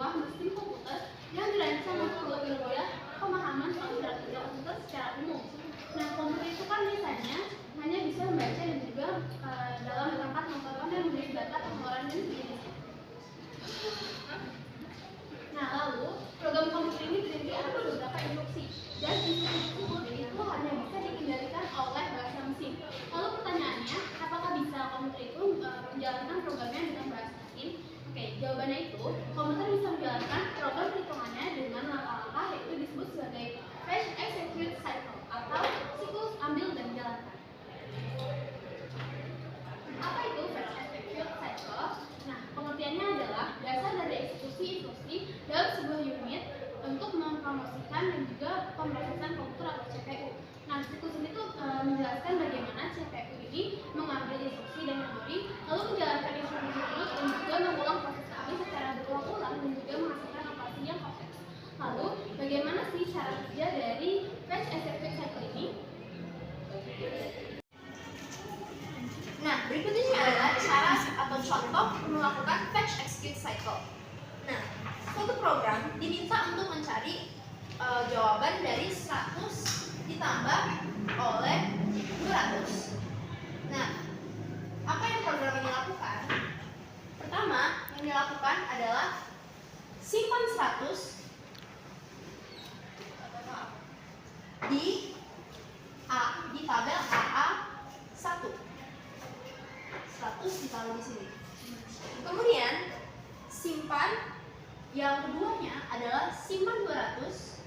sebuah mesin komputer yang dirancang untuk mempermudah pemahaman soal cara kerja komputer secara umum. Nah, komputer itu kan biasanya hanya bisa membaca dan juga dalam perangkat mengkotak dan menulis data pengeluaran dan sejenisnya. Nah, lalu program komputer ini terdiri atas beberapa instruksi, dan instruksi tersebut itu hanya bisa dikendalikan oleh bahasa mesin. Lalu pertanyaannya, apakah bisa komputer itu menjalankan programnya dengan bahasa mesin? Oke, jawabannya itu komputer bisa menjalankan program perhitungannya dengan langkah-langkah yaitu disebut sebagai fetch, execute, cycle atau siklus ambil dan jalankan. Apa itu fetch, execute, cycle? Nah, pengertiannya adalah dasar dari eksekusi instruksi dalam sebuah unit untuk mempromosikan dan juga pemrosesan komputer atau CPU. Nah, siklus ini tuh menjelaskan bagaimana CPU ini mengambil instruksi dan memori, lalu menjalankan instruksi tersebut dan juga mengulang proses ini secara berulang-ulang dan juga menghasilkan operasi yang kompleks. Lalu, bagaimana sih cara kerja dari fetch, execute, cycle ini? Nah, berikut ini adalah cara atau contoh melakukan fetch, execute, cycle. Nah, suatu program diminta untuk mencari jawaban dari 100 ditambah oleh 200. Nah, apa yang program ini lakukan? Pertama, yang dilakukan adalah simpan 100 di tabel AA1. 100 ditaruh di sini. Kemudian simpan yang keduanya adalah simpan 200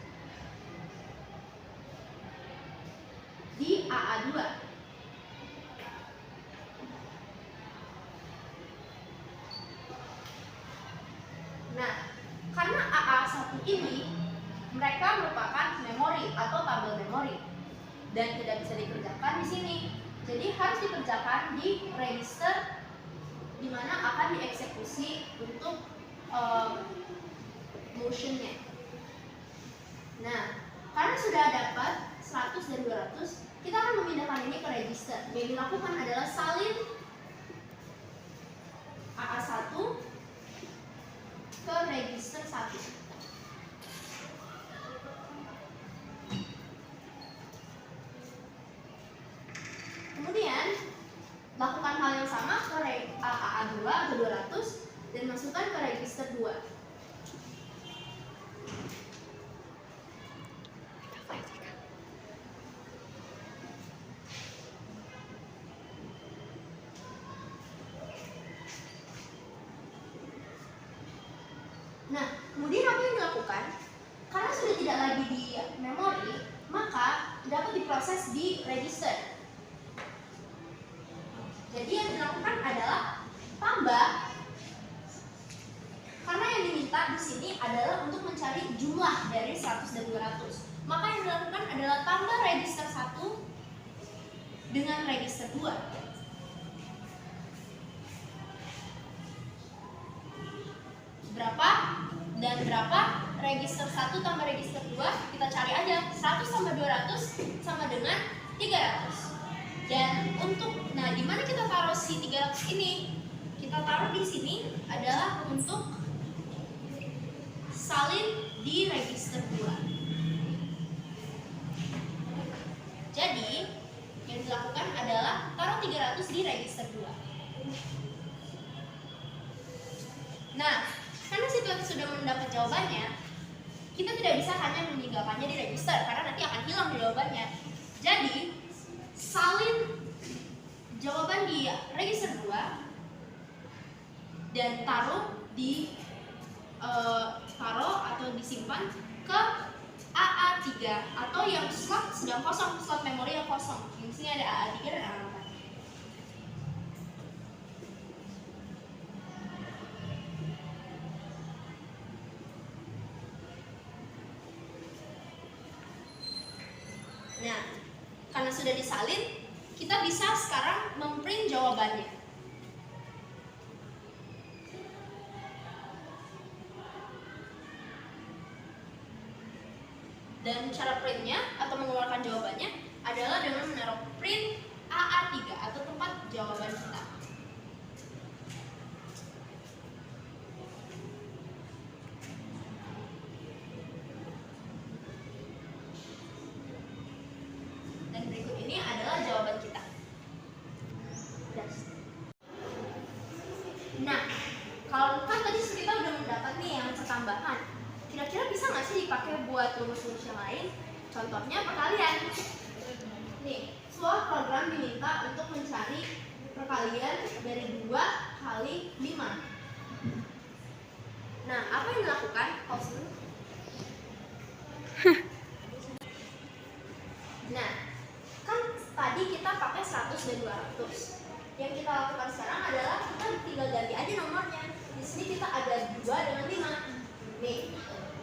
di AA2. Nah, karena AA1 ini mereka merupakan memori atau tabel memori dan tidak bisa dikerjakan di sini. Jadi harus dikerjakan di register di mana akan dieksekusi untuk motionnya. Nah, karena sudah dapat 100 dan 200, kita akan memindahkan ini ke register. Yang dilakukan adalah salin AA1 ke register 1. Kemudian lakukan hal yang sama ke AA2 atau 200 dan masukkan ke register 2. Nah, kemudian apa yang dilakukan? Karena sudah tidak lagi di memori, maka dapat diproses di register. Jadi yang dilakukan adalah tambah, karena yang diminta di sini adalah untuk mencari jumlah dari 100 dan 200. Maka yang dilakukan adalah tambah register 1 dengan register 2. Berapa dan berapa? Register 1 tambah register 2, kita cari aja. 100 tambah 200 sama dengan 300. Dan nah, di mana kita taruh si 300 ini? Kita taruh di sini adalah untuk salin di register 2. Jadi, yang dilakukan adalah taruh 300 di register 2. Nah, karena kita sudah mendapat jawabannya, kita tidak bisa hanya meninggalkannya di register karena nanti akan hilang jawabannya. Jadi, salin jawaban di register 2 dan taruh atau disimpan ke AA3 atau yang slot sedang kosong, slot memori yang kosong. Di sini ada AA3 dan AA4. Nah, karena sudah disalin, kita bisa sekarang memprint jawabannya. Dan cara printnya atau mengeluarkan jawabannya adalah dengan menaruh print AA3 atau tempat jawaban kita. tambahan. Kira-kira bisa nggak sih dipakai buat rumus-rumus yang lain? Contohnya perkalian. Nih, sebuah program diminta untuk mencari perkalian dari 2 kali 5. Nah, apa yang dilakukan? Nah, kan tadi kita pakai 100 dan 200. Yang kita lakukan sekarang adalah kita tinggal ganti aja nomornya. Di sini kita ada 2 dengan 5. Nih,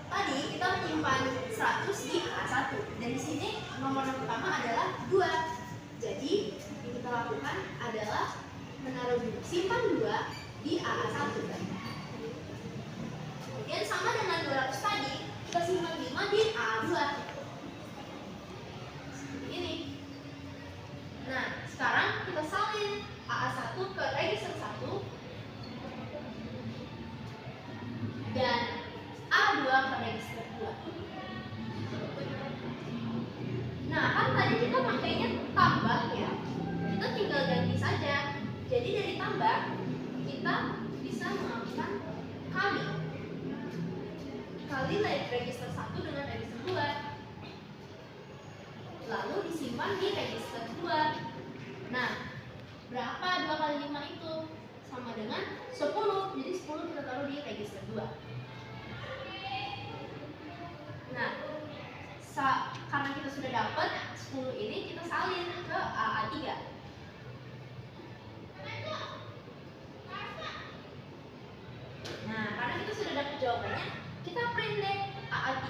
tadi kita menyimpan 100 di A1. Dan di sini nomor yang pertama adalah 2. Jadi, yang kita lakukan adalah simpan 2 di AA1. Kemudian sama dengan 200 tadi, kita simpan 5 di AA2. Seperti ini. Nah, sekarang kita salin AA1 ke register 1 dan A2 ke register 2. Nah, kan tadi kita pakainya tambah ya. Kita tinggal ganti saja. Jadi dari tambah kita bisa melakukan kali register 1 dengan register 2. Lalu disimpan di register 2. Nah, berapa 2 kali 5 itu? Sama dengan 10. Jadi 10 kita taruh di register 2. Nah, karena kita sudah dapat 10 ini, kita salin ke AA3. Nah, karena kita sudah dapat jawabannya, kita print deh AA3.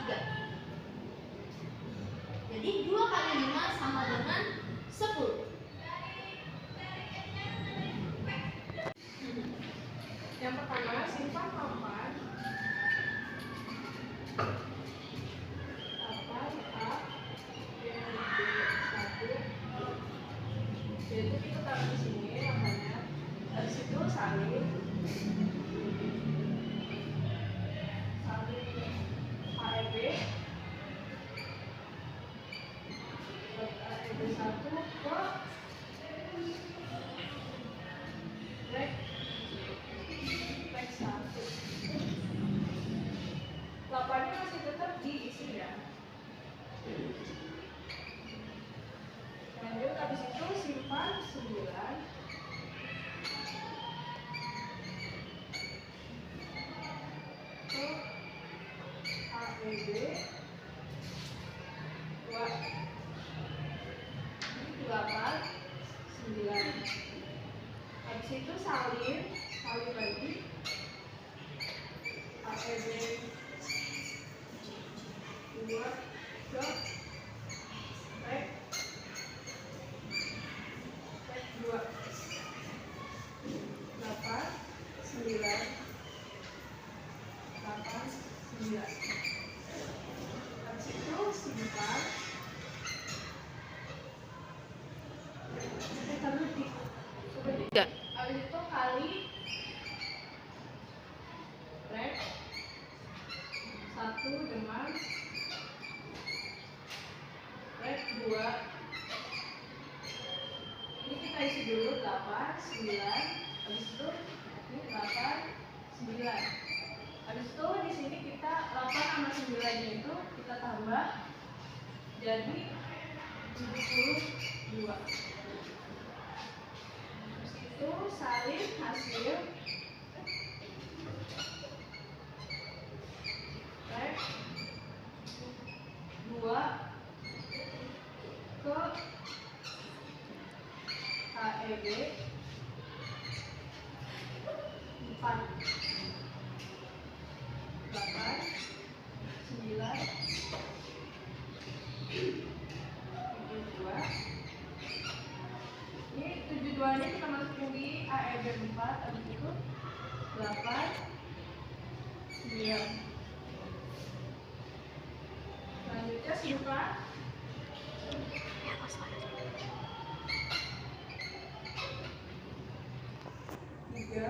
Jadi 2 kali 5 sama dengan 10. Yang pertama, simpan 8 A dengan B1. Jadi kita taruh di sini namanya. Habis itu salin AEB AEB1 ke rek 1. 8-nya masih tetap diisi ya. Lanjut, habis itu simpan 9 ke AEB 2. Ini 8, 9. Habis itu salin lagi AEB 2 ke rek 2. 8, 9. 8, 9. Habis itu simpan. Habis itu kali rek 1 dengan rek 2. Ini kita isi dulu 8, 9. Habis itu ini 8, 9. Habis itu di sini kita 8 sama 9-nya itu kita tambah jadi 72. Habis itu salin hasil rek 2 ke AEB 4. 8, 9, 72. Ini 72-nya kita masukin di AEB 4. Habis itu 8, 9. Selanjutnya simpan 3 ke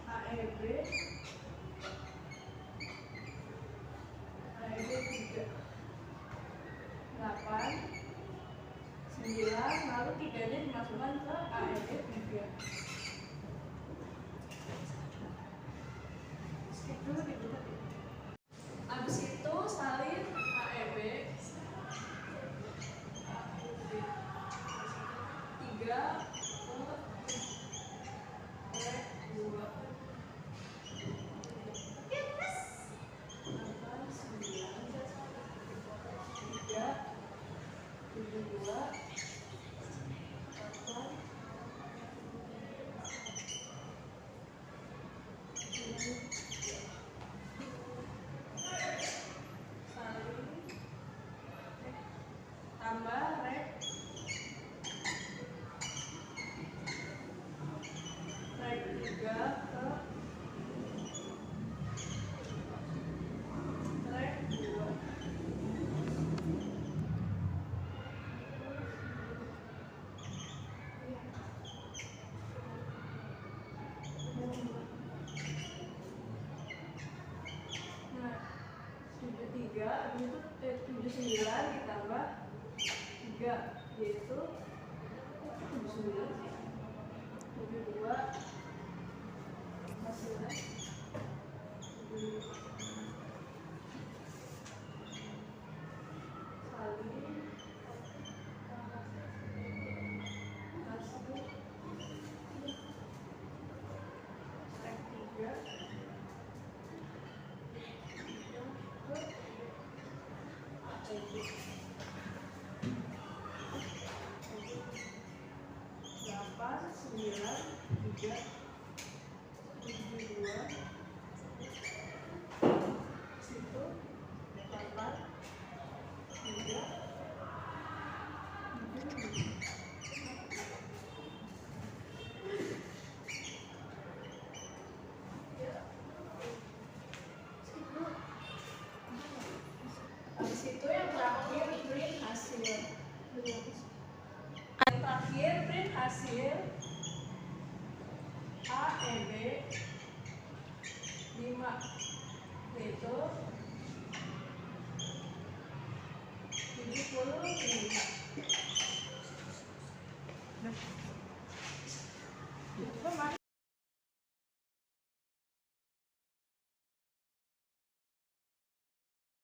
AEB 3. 8, 9, lalu 3-nya dimasukkan ke AEB 3. 3, habis itu 79 ditambah 3, yaitu 79 sih. 72 hasilnya 72 kali hasil 3 8, 9, 3, 72 situ 8, 3, 7. Habis itu yang terakhir print hasil. Yang terakhir print hasil A, E, B 5, yaitu 75. Itu mana?